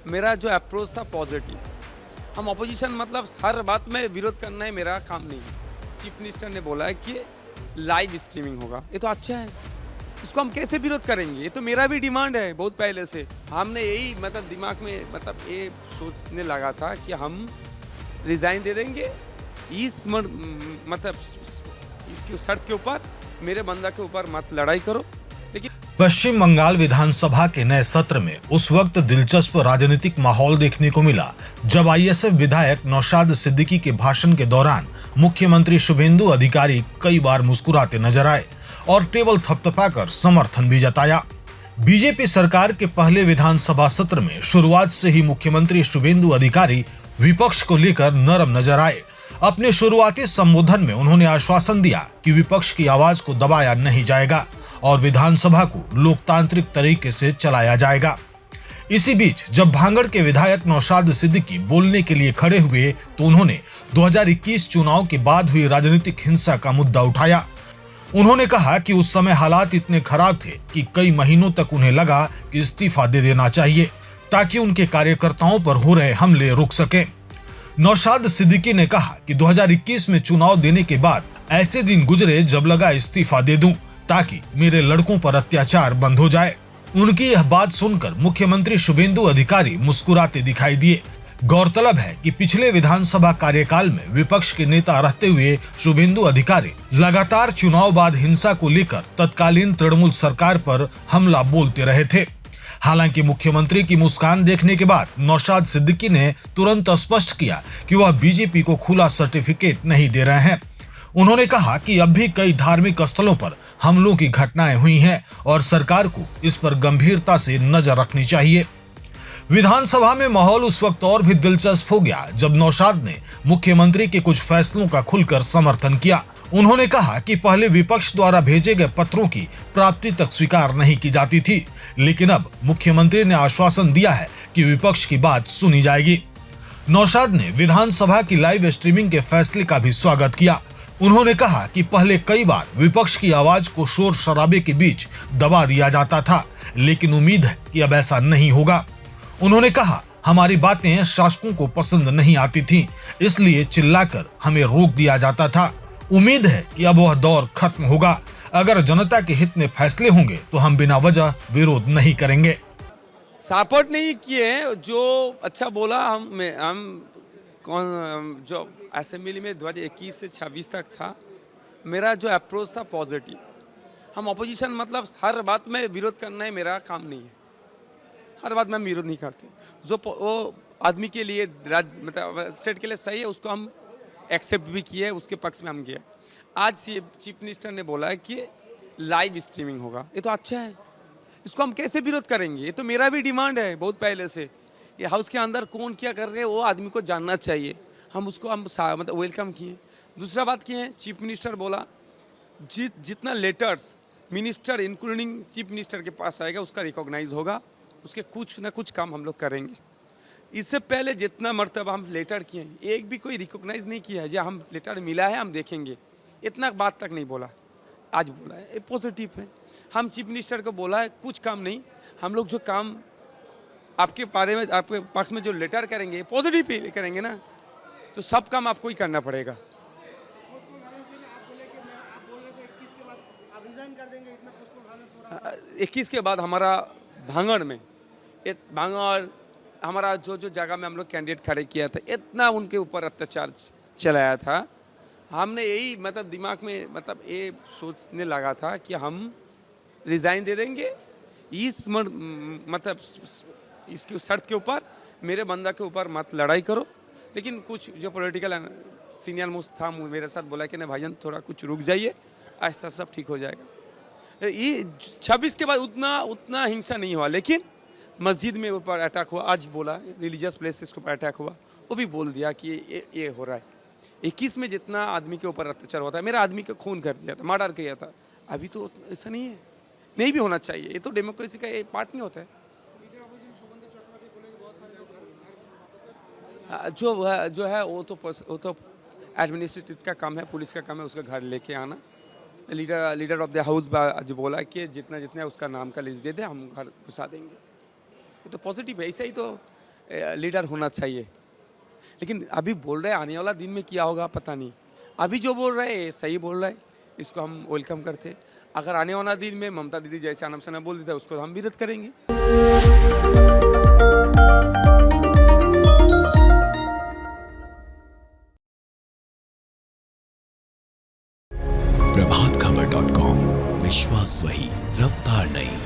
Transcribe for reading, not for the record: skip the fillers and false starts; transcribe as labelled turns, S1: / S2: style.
S1: मेरा जो अप्रोच था पॉजिटिव। हम ऑपोजिशन मतलब हर बात में विरोध करना है मेरा काम नहीं है। चीफ मिनिस्टर ने बोला है कि लाइव स्ट्रीमिंग होगा, ये तो अच्छा है। इसको हम कैसे विरोध करेंगे? ये तो मेरा भी डिमांड है बहुत पहले से। हमने यही मतलब दिमाग में मतलब ये सोचने लगा था कि हम रिजाइन दे देंगे मतलब इसके शर्त के ऊपर, मेरे बंदा के ऊपर मत लड़ाई करो। लेकिन
S2: पश्चिम बंगाल विधानसभा के नए सत्र में उस वक्त दिलचस्प राजनीतिक माहौल देखने को मिला जब आईएसएफ विधायक नौशाद सिद्दीकी के भाषण के दौरान मुख्यमंत्री शुभेंदु अधिकारी कई बार मुस्कुराते नजर आए और टेबल थपथपाकर समर्थन भी जताया। बीजेपी सरकार के पहले विधानसभा सत्र में शुरुआत से ही मुख्यमंत्री शुभेंदु अधिकारी विपक्ष को लेकर नरम नजर आए। अपने शुरुआती संबोधन में उन्होंने आश्वासन दिया कि विपक्ष की आवाज को दबाया नहीं जाएगा और विधानसभा को लोकतांत्रिक तरीके से चलाया जाएगा। इसी बीच जब भांगड़ के विधायक नौशाद सिद्दीकी बोलने के लिए खड़े हुए तो उन्होंने 2021 चुनाव के बाद हुई राजनीतिक हिंसा का मुद्दा उठाया। उन्होंने कहा कि उस समय हालात इतने खराब थे कि कई महीनों तक उन्हें लगा कि इस्तीफा दे देना चाहिए ताकि उनके कार्यकर्ताओं पर हो रहे हमले रुक सके। नौशाद सिद्दीकी ने कहा कि 2021 में चुनाव देने के बाद ऐसे दिन गुजरे जब लगा इस्तीफा दे दूं ताकि मेरे लड़कों पर अत्याचार बंद हो जाए। उनकी यह बात सुनकर मुख्यमंत्री शुभेंदु अधिकारी मुस्कुराते दिखाई दिए। गौरतलब है कि पिछले विधानसभा कार्यकाल में विपक्ष के नेता रहते हुए शुभेंदु अधिकारी लगातार चुनाव बाद हिंसा को लेकर तत्कालीन तृणमूल सरकार पर हमला बोलते रहे थे। हालांकि मुख्यमंत्री की मुस्कान देखने के बाद नौशाद सिद्दीकी ने तुरंत स्पष्ट किया कि वह बीजेपी को खुला सर्टिफिकेट नहीं दे रहे हैं। उन्होंने कहा कि अब भी कई धार्मिक स्थलों पर हमलों की घटनाएं हुई हैं और सरकार को इस पर गंभीरता से नजर रखनी चाहिए। विधानसभा में माहौल उस वक्त और भी दिलचस्प हो गया जब नौशाद ने मुख्यमंत्री के कुछ फैसलों का खुलकर समर्थन किया। उन्होंने कहा कि पहले विपक्ष द्वारा भेजे गए पत्रों की प्राप्ति तक स्वीकार नहीं की जाती थी, लेकिन अब मुख्यमंत्री ने आश्वासन दिया है कि विपक्ष की बात सुनी जाएगी। नौशाद ने विधानसभा की लाइव स्ट्रीमिंग के फैसले का भी स्वागत किया। उन्होंने कहा कि पहले कई बार विपक्ष की आवाज को शोर शराबे के बीच दबा दिया जाता था, लेकिन उम्मीद है कि अब ऐसा नहीं होगा। उन्होंने कहा, हमारी बातें शासकों को पसंद नहीं आती थीं, इसलिए चिल्लाकर हमें रोक दिया जाता था। उम्मीद है कि अब वह दौर खत्म होगा। अगर जनता के हित में फैसले होंगे तो हम बिना वजह विरोध नहीं करेंगे।
S1: सपोर्ट नहीं किए, जो अच्छा बोला हम कौन जो असेंबली में 2021 से 26 तक था, मेरा जो अप्रोच था पॉजिटिव। हम ऑपोजिशन मतलब हर बात में विरोध करना है मेरा काम नहीं है। हर बात में हम विरोध नहीं करते। जो वो आदमी के लिए मतलब स्टेट के लिए सही है उसको हम एक्सेप्ट भी किए, उसके पक्ष में हम गए। आज चीफ मिनिस्टर ने बोला है कि लाइव स्ट्रीमिंग होगा, ये तो अच्छा है। इसको हम कैसे विरोध करेंगे? ये तो मेरा भी डिमांड है बहुत पहले से। ये हाउस के अंदर कौन क्या कर रहे हैं वो आदमी को जानना चाहिए। हम उसको मतलब वेलकम किए। दूसरा बात की है, चीफ मिनिस्टर बोला जितना letters minister including chief minister के पास आएगा उसका रिकॉग्नाइज होगा, उसके कुछ ना कुछ काम हम लोग करेंगे। इससे पहले जितना मर्तबा हम लेटर किए एक भी कोई रिकॉग्नाइज नहीं किया है। जो हम लेटर मिला है हम देखेंगे, इतना बात तक नहीं बोला। आज बोला है, ये पॉजिटिव है। हम चीफ मिनिस्टर को बोला है कुछ काम नहीं, हम लोग जो काम आपके बारे में आपके पक्ष में जो लेटर करेंगे पॉजिटिव ही करेंगे ना, तो सब काम आपको ही करना पड़ेगा। 21 के बाद हमारा भांगड़ में भांगड़ हमारा जो जगह में हम लोग कैंडिडेट खड़े किया था, इतना उनके ऊपर अत्याचार चलाया था। हमने यही मतलब दिमाग में मतलब ये सोचने लगा था कि हम रिज़ाइन दे देंगे मतलब इसकी शर्त के ऊपर, मेरे बंदा के ऊपर मत लड़ाई करो। लेकिन कुछ जो पॉलिटिकल सीनियर मोस्ट था मेरे साथ बोला कि नहीं भाईजान थोड़ा कुछ रुक जाइए, आहिस्ता सब ठीक हो जाएगा। ये 26 के बाद उतना हिंसा नहीं हुआ, लेकिन मस्जिद में ऊपर अटैक हुआ। आज बोला रिलीजियस प्लेसेस के ऊपर अटैक हुआ, वो भी बोल दिया कि ये हो रहा है। 21 में जितना आदमी के ऊपर अत्याचार होता है, मेरा आदमी का खून कर दिया था, मर्डर किया था। अभी तो ऐसा नहीं है, नहीं भी होना चाहिए। ये तो डेमोक्रेसी का एक पार्ट नहीं होता है। जो है वो तो एडमिनिस्ट्रेटिव का काम है, पुलिस का काम है उसका घर लेके आना। लीडर ऑफ द हाउस जो बोला कि जितना उसका नाम का लिस्ट दे दे हम घर घुसा देंगे। ये तो पॉजिटिव है। ऐसे ही तो लीडर होना चाहिए। लेकिन अभी बोल रहे हैं आने वाला दिन में क्या होगा पता नहीं। अभी जो बोल रहे हैं सही बोल रहे हैं, इसको हम वेलकम करते हैं। अगर आने वाला दिन में ममता दीदी जैसे आनम सना बोल देता है उसको हम विरोध करेंगे।
S3: प्रभातखबर.com, विश्वास वही, रफ्तार नहीं।